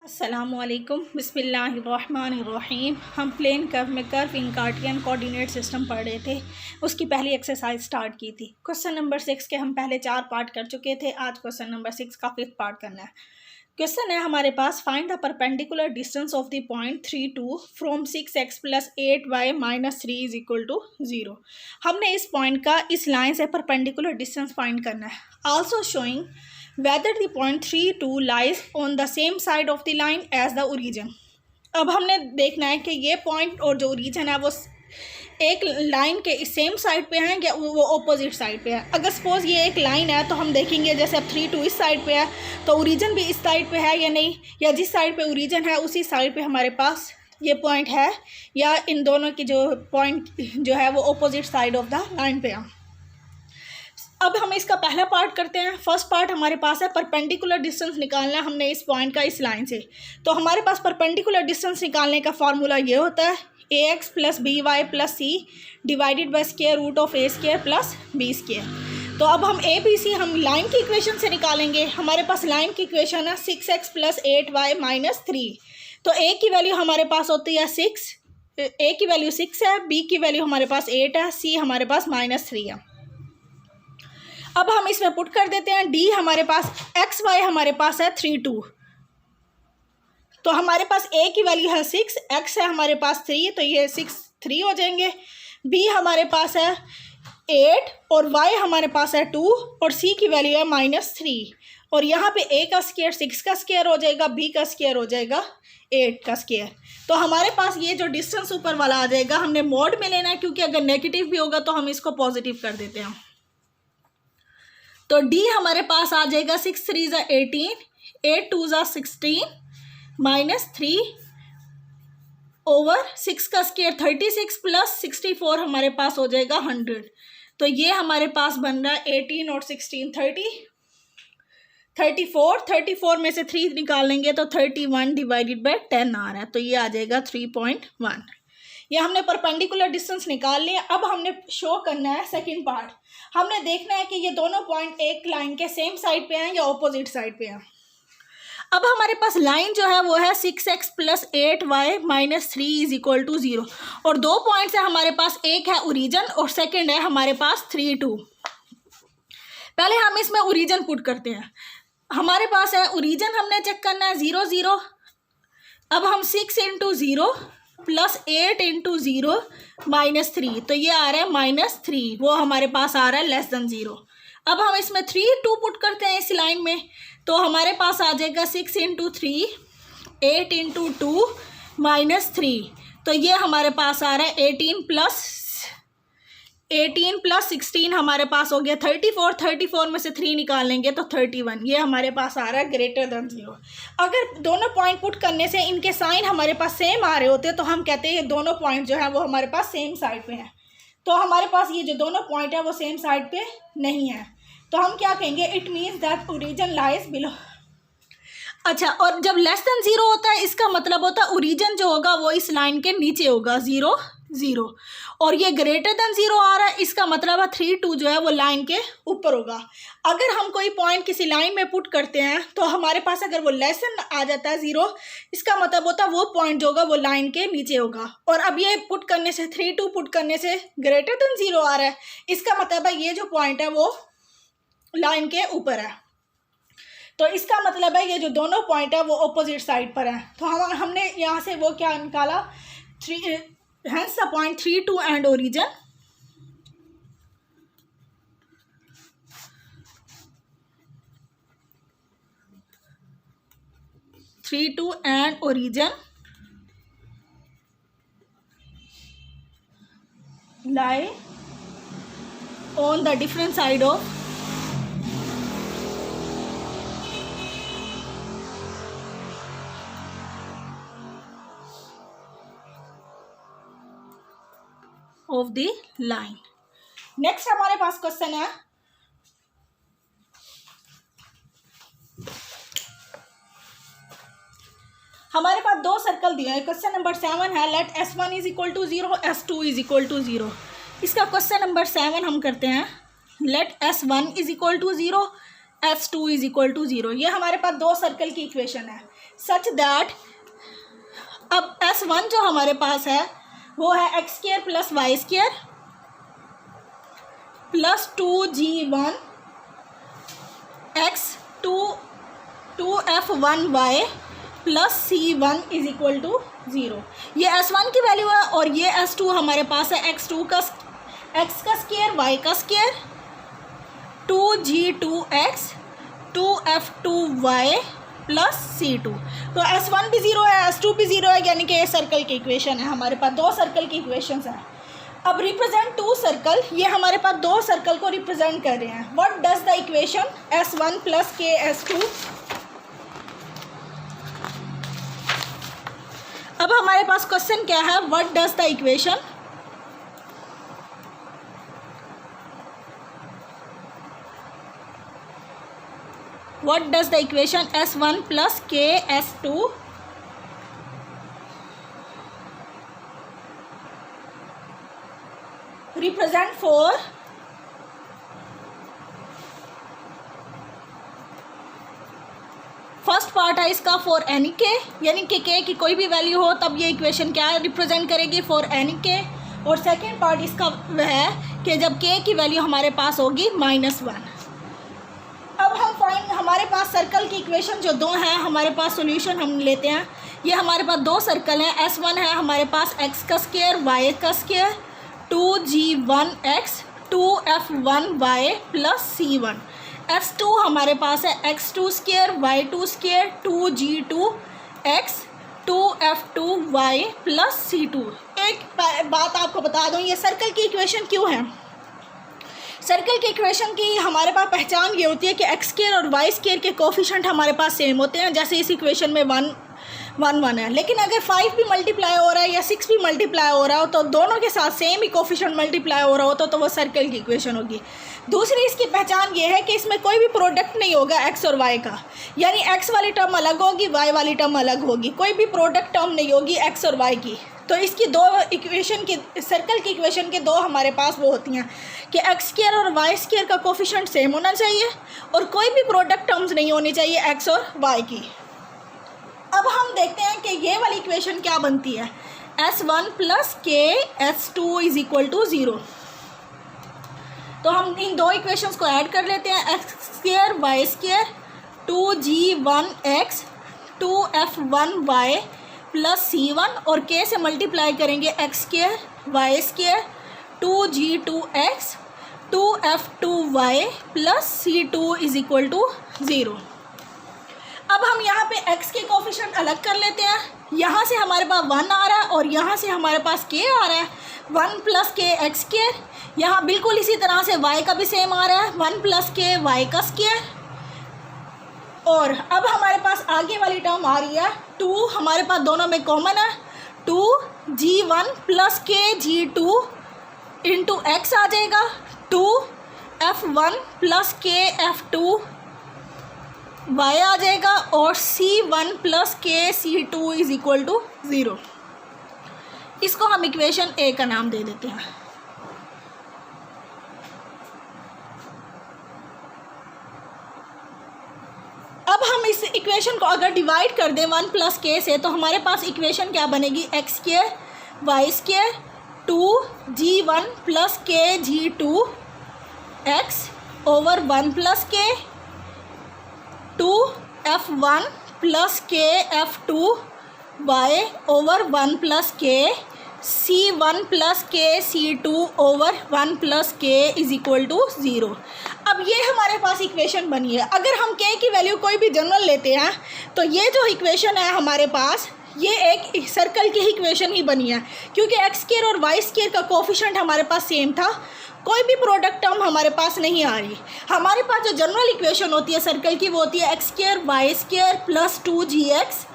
अस्सलामुअलैकुम बिस्मिल्लाहिर्रहमानिर्रहीम। हम प्लेन कर्व में कर्व इन कार्टियन कोऑर्डिनेट सिस्टम पढ़ रहे थे। उसकी पहली एक्सरसाइज स्टार्ट की थी। क्वेश्चन नंबर 6 के हम पहले 4 पार्ट कर चुके थे। आज क्वेश्चन नंबर 6 का 5th पार्ट करना है। क्वेश्चन है हमारे पास, find the perpendicular distance of the point 3 2 from 6x + 8y - 3 = 0। हमने इस पॉइंट का इस लाइन से परपेंडिकुलर डिस्टेंस फाइंड करना है। Also showing whether the point 3 2 lies on the same side of the line as the origin। अब हमने देखना है कि ये पॉइंट और जो ओरिजिन है वो एक लाइन के सेम साइड पे हैं या वो ऑपोजिट साइड पे है। अगर सपोज ये एक लाइन है तो हम देखेंगे जैसे अब 3 2 इस साइड पे है तो ओरिजिन भी इस साइड पे है या नहीं, या जिस साइड पे ओरिजिन है उसी साइड पे हमारे पास ये पॉइंट है, या इन दोनों की जो पॉइंट जो है वो opposite side of the line पे है। अब हम इसका पहला पार्ट करते हैं। फर्स्ट पार्ट हमारे पास है परपेंडिकुलर डिस्टेंस निकालना हमने इस पॉइंट का इस लाइन से। तो हमारे पास परपेंडिकुलर डिस्टेंस निकालने का फार्मूला ये होता है ax + by + c divided by √a² + b²। तो अब हम ABC हम लाइन की इक्वेशन से निकालेंगे। हमारे पास लाइन की इक्वेशन है 6x + 8y - 3। तो a की वैल्यू हमारे पास होती है 6, a की वैल्यू 6 है, b की वैल्यू हमारे पास 8 है, c हमारे पास -3 है। अब हम इसमें पुट कर देते हैं d हमारे पास, x y हमारे पास है 3 2। तो हमारे पास a की वैल्यू है 6, x है हमारे पास 3, तो ये 6 3 हो जाएंगे। b हमारे पास है 8 और y हमारे पास है 2 और c की वैल्यू है -3। और यहाँ पे a का स्क्वायर 6 का स्क्वायर हो जाएगा, b का स्क्वायर हो जाएगा 8 का स्क्वायर। तो हमारे पास ये जो डिस्टेंस ऊपर वाला आ जाएगा हमने मोड में लेना है, क्योंकि अगर नेगेटिव भी होगा तो हम इसको पॉजिटिव कर देते हैं। तो d हमारे पास आ जाएगा 6 3 = 18, 8 2 = 16 -3 ओवर 6 का स्क्वायर 36 + 64 हमारे पास हो जाएगा 100। तो ये हमारे पास बन रहा है 18 और 16 34 में से 3 निकाल लेंगे तो 31 डिवाइडेड बाय 10 आ रहा है। तो ये आ जाएगा 3.1। ये हमने परपेंडिकुलर डिस्टेंस निकाल लिया। अब हमने शो करना है सेकंड पार्ट। हमने देखना है कि ये दोनों पॉइंट एक लाइन के सेम साइड पे हैं या ऑपोजिट साइड पे हैं। अब हमारे पास लाइन जो है वो है 6x + 8y - 3 = 0 और दो पॉइंट्स है हमारे पास, एक है ओरिजिन और सेकंड है हमारे पास 3 2। पहले हम इसमें ओरिजिन पुट करते हैं। हमारे पास है ओरिजिन, हमने चेक करना है 0 0। अब हम 6 × 0 + 8 × 0 - 3, तो ये आ रहा है -3, वो हमारे पास आ रहा है <0। अब हम इसमें 3 2 पुट करते हैं इस लाइन में, तो हमारे पास आ जाएगा 6 × 3 8 × 2 -3, तो ये हमारे पास आ रहा है 18 + 16 हमारे पास हो गया 34 में से 3 निकाल लेंगे तो 31। ये हमारे पास आ रहा है <0। अगर दोनों पॉइंट पुट करने से इनके साइन हमारे पास सेम आ रहे होते तो हम कहते हैं ये दोनों पॉइंट जो है वो हमारे पास सेम साइड पे हैं। तो हमारे पास ये जो दोनों पॉइंट है वो सेम साइड पे नहीं है, तो हम क्या कहेंगे, it means that origin lies below. अच्छा, और जब <0 होता है इसका मतलब होता है ओरिजिन जो होगा वो इस लाइन के नीचे होगा 0 0, और ये <0 आ रहा है, इसका मतलब है 3 2 जो है वो लाइन के ऊपर होगा। अगर हम कोई पॉइंट किसी लाइन में पुट करते हैं तो हमारे पास अगर वो लेसन आ जाता है 0, इसका मतलब होता है वो पॉइंट जो होगा वो लाइन के नीचे होगा। और अब ये पुट करने से 3 2 पुट करने से <0 आ रहा है, इसका मतलब है ये जो पॉइंट है वो लाइन के ऊपर है। तो इसका मतलब है ये जो दोनों पॉइंट है वो ऑपोजिट साइड पर है। तो हमने यहाँ से वो क्या निकाला, 3 hence the point 3 2 and origin lie on the different side of the line। Next हमारे पास क्वेश्चन है, हमारे पास दो सर्कल दिए हैं। क्वेश्चन नंबर 7 है, लेट S1 = 0 S2 = 0। इसका क्वेश्चन नंबर 7 हम करते हैं, लेट S1 = 0 S2 = 0। ये हमारे पास दो सर्कल की इक्वेशन है। सच दैट अब S1 जो हमारे पास है वो है X square plus Y square plus 2g1 x 2f1y plus c1 is equal to 0। ये S1 की वैल्यू है और ये S2 हमारे पास है x का स्क्वायर y का square 2g2x 2f2y plus c2। तो S1 भी 0 है, S2 भी 0 है, यानी कि ये सर्कल की इक्वेशन है। हमारे पास दो सर्कल की इक्वेशंस हैं। अब रिप्रेजेंट टू सर्कल, ये हमारे पास दो सर्कल को रिप्रेजेंट कर रहे हैं। What does the equation S1 plus के S2। अब हमारे पास क्वेश्चन क्या है, what does the equation S1 plus K S2 represent for first part है इसका फॉर एनी के, यानी कि के की कोई भी वैल्यू हो तब ये इक्वेशन क्या रिप्रेजेंट करेगी, फॉर एनी के। और सेकेंड पार्ट इसका वह है कि जब के की वैल्यू हमारे पास होगी -1। अब हम फाइंड, हमारे पास सर्कल की इक्वेशन जो दो हैं, हमारे पास सॉल्यूशन हम लेते हैं। ये हमारे पास दो सर्कल हैं। S1 है हमारे पास x का स्क्वायर y का square 2g1x 2f1y plus c1। S2 हमारे पास है x2 square y2 square 2g2x 2f2y plus c2। एक बात आपको बता दूं, ये सर्कल की इक्वेशन क्यों है। सर्कल की इक्वेशन की हमारे पास पहचान ये होती है कि एक्स स्क्वायर और वाई स्क्वायर के कोफिशिएंट हमारे पास सेम होते हैं। जैसे इस इक्वेशन में 1 1 1 है, लेकिन अगर 5 भी मल्टीप्लाई हो रहा है या 6 भी मल्टीप्लाई हो रहा हो तो दोनों के साथ सेम ही कोफिशिएंट मल्टीप्लाई हो रहा हो तो वो सर्कल की इक्वेशन होगी। दूसरी इसकी पहचान ये है कि इसमें कोई भी प्रोडक्ट नहीं होगा एक्स और वाई का, यानी एक्स वाली टर्म अलग होगी, वाई वाली टर्म अलग होगी, कोई भी प्रोडक्ट टर्म नहीं होगी एक्स और वाई की। तो इसकी दो इक्वेशन की, सर्कल की इक्वेशन के दो हमारे पास वो होती हैं कि एक्स स्क्वायर और वाई स्क्वायर का कोफिशिएंट सेम होना चाहिए और कोई भी प्रोडक्ट टर्म्स नहीं होनी चाहिए एक्स और वाई की। अब हम देखते हैं कि ये वाली इक्वेशन क्या बनती है, S1 प्लस के S2 इज इक्वल टू 0। तो हम इन दो इक्वेशंस को ऐड कर लेते हैं, X square Y square 2g1x 2f1y plus c1 और k से मल्टीप्लाई करेंगे X square Y square 2g2x 2f2y plus c2 is equal to 0। अब हम यहाँ पे x के कोफिशिएंट अलग कर लेते हैं। यहाँ से हमारे पास 1 आ रहा है और यहाँ से हमारे पास k आ रहा है, 1 प्लस के एक्स स्क्वायर। यहाँ बिल्कुल इसी तरह से y का भी सेम आ रहा है, 1 प्लस के वाई का स्क्वायर। और अब हमारे पास आगे वाली टर्म आ रही है 2, हमारे पास दोनों में कॉमन है, 2g1 plus K g2 into x आ जाएगा, 2f1 प्लस के f2 y आ जाएगा और c1 प्लस के c2 इज इक्वल टू 0। इसको हम इक्वेशन ए का नाम दे देते हैं। अब हम इस इक्वेशन को अगर डिवाइड कर दें 1 प्लस के से तो हमारे पास इक्वेशन क्या बनेगी, X square Y square 2g1 plus K g2 x over 1 plus के 2f1 प्लस के f2 y ओवर 1 प्लस के c1 प्लस के c2 ओवर 1 प्लस के इज इक्वल टू 0। अब ये हमारे पास इक्वेशन बनी है। अगर हम k की वैल्यू कोई भी जनरल लेते हैं तो ये जो इक्वेशन है हमारे पास, ये एक सर्कल की इक्वेशन ही बनी है, क्योंकि एक्स स्क्वायर और वाई स्क्वायर का कोफिशिएंट हमारे पास सेम था, कोई भी प्रोडक्ट टर्म हमारे पास नहीं आ रही। हमारे पास जो जनरल इक्वेशन होती है सर्कल की वो होती है X square Y square plus 2gx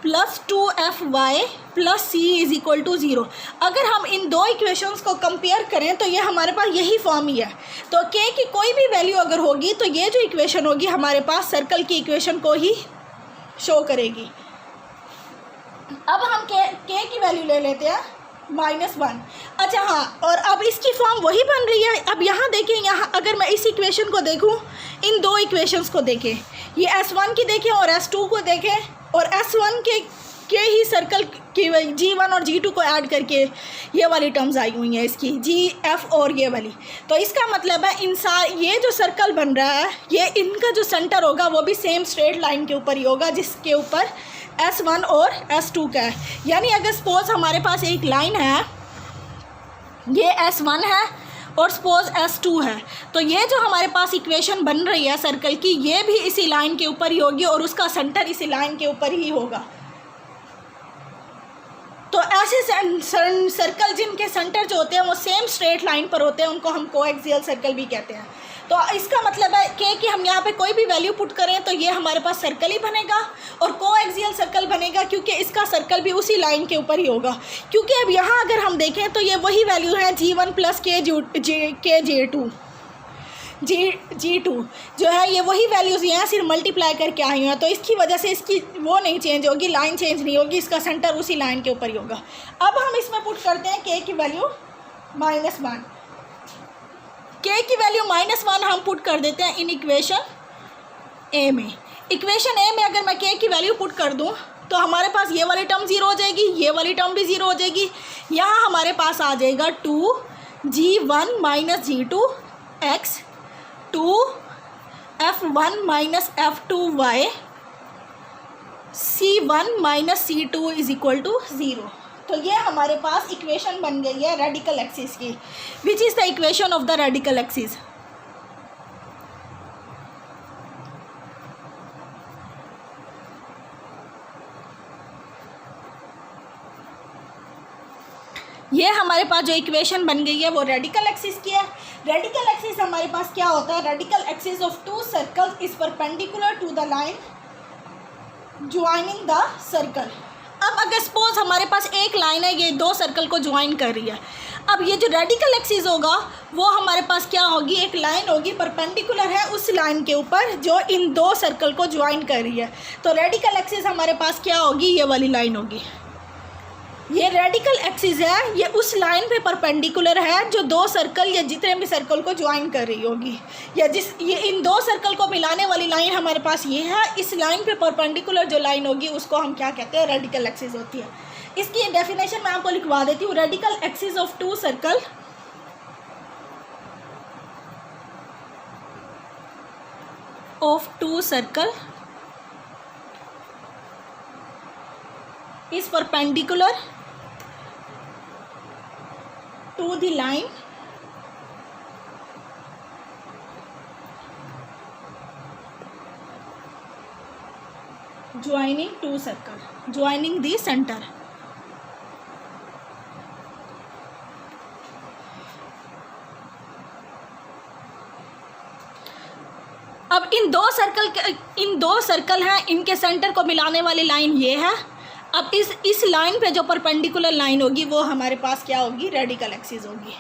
plus 2fy plus c is equal to 0। अगर हम इन दो इक्वेशंस को कंपेयर करें तो ये हमारे पास यही फॉर्म ही है। तो k की कोई भी वैल्यू अगर होगी तो ये जो इक्वेशन होगी हमारे पास सर्कल की इक्वेशन को ही शो करेगी। अब हम k की वैल्यू ले लेते हैं -1। अच्छा हाँ, और अब इसकी फॉर्म वही बन रही है। अब यहाँ देखें, यहाँ अगर मैं इस इक्वेशन को देखूँ, इन दो इक्वेशंस को देखें, ये S1 की देखें और S2 को देखें, और S1 के ही सर्कल की G1 और G2 को ऐड करके ये वाली टर्म्स आई हुई हैं इसकी GF और ये वाली। तो इसका मतलब है ये जो सर्कल बन रहा है ये इनका जो सेंटर होगा वो भी सेम स्ट्रेट लाइन के ऊपर ही होगा जिसके ऊपर S1 और S2 का है। यानी अगर सपोज हमारे पास एक लाइन है, ये S1 है और सपोज S2 है, तो ये जो हमारे पास इक्वेशन बन रही है सर्कल की ये भी इसी लाइन के ऊपर ही होगी और उसका सेंटर इसी लाइन के ऊपर ही होगा। तो ऐसे सर्कल जिनके सेंटर जो होते हैं वो सेम स्ट्रेट लाइन पर होते हैं उनको हम कोएक्सियल सर्कल भी कहते हैं। तो इसका मतलब है कि हम यहाँ पे कोई भी वैल्यू पुट करें तो ये हमारे पास सर्कल ही बनेगा और कोएक्सियल सर्कल बनेगा क्योंकि इसका सर्कल भी उसी लाइन के ऊपर ही होगा। क्योंकि अब यहाँ अगर हम देखें तो ये वही वैल्यू है G1 प्लस G2 जो है ये वही वैल्यूज़ यहाँ सिर्फ मल्टीप्लाई करके आई हैं। तो इसकी वजह से इसकी वो नहीं चेंज होगी, लाइन चेंज नहीं होगी, इसका सेंटर उसी लाइन के ऊपर ही होगा। अब हम इसमें पुट करते हैं k की वैल्यू -1। k की वैल्यू -1 हम पुट कर देते हैं इन इक्वेशन ए में। इक्वेशन ए में अगर मैं k की वैल्यू पुट कर दूँ तो हमारे पास ये वाली टर्म 0 हो जाएगी, ये वाली टर्म भी 0 हो जाएगी। यहाँ हमारे पास आ जाएगा 2G1 - G2 x 2F1 - F2y C1 - C2 = 0। तो ये हमारे पास इक्वेशन बन गई है रेडिकल एक्सिस की, which is the equation of the radical axis. ये हमारे पास जो इक्वेशन बन गई है वो रेडिकल एक्सिस की है। रेडिकल एक्सिस हमारे पास क्या होता है, radical axis of two circles is perpendicular to the line joining the circle. अब अगर सपोज हमारे पास एक लाइन है ये दो सर्कल को ज्वाइन कर रही है, अब ये जो रेडिकल एक्सिस होगा वो हमारे पास क्या होगी, एक लाइन होगी परपेंडिकुलर है उस लाइन के ऊपर जो इन दो सर्कल को ज्वाइन कर रही है। तो रेडिकल एक्सिस हमारे पास क्या होगी, ये वाली लाइन होगी। ये रेडिकल एक्सिस है, ये उस लाइन पे परपेंडिकुलर है जो दो सर्कल या जितने भी सर्कल को ज्वाइन कर रही होगी, या ये इन दो सर्कल को मिलाने वाली लाइन हमारे पास ये है। इस लाइन पे परपेंडिकुलर जो लाइन होगी उसको हम क्या कहते हैं, रेडिकल एक्सिस होती है। इसकी डेफिनेशन मैं आपको लिखवा देती हूँ। Radical axis of two circle is perpendicular to the line joining two circle, joining the center। अब इन दो सर्कल हैं, इनके सेंटर को मिलाने वाली लाइन ये है। अब इस लाइन पे जो परपेंडिकुलर लाइन होगी वो हमारे पास क्या होगी, रेडिकल एक्सिस होगी।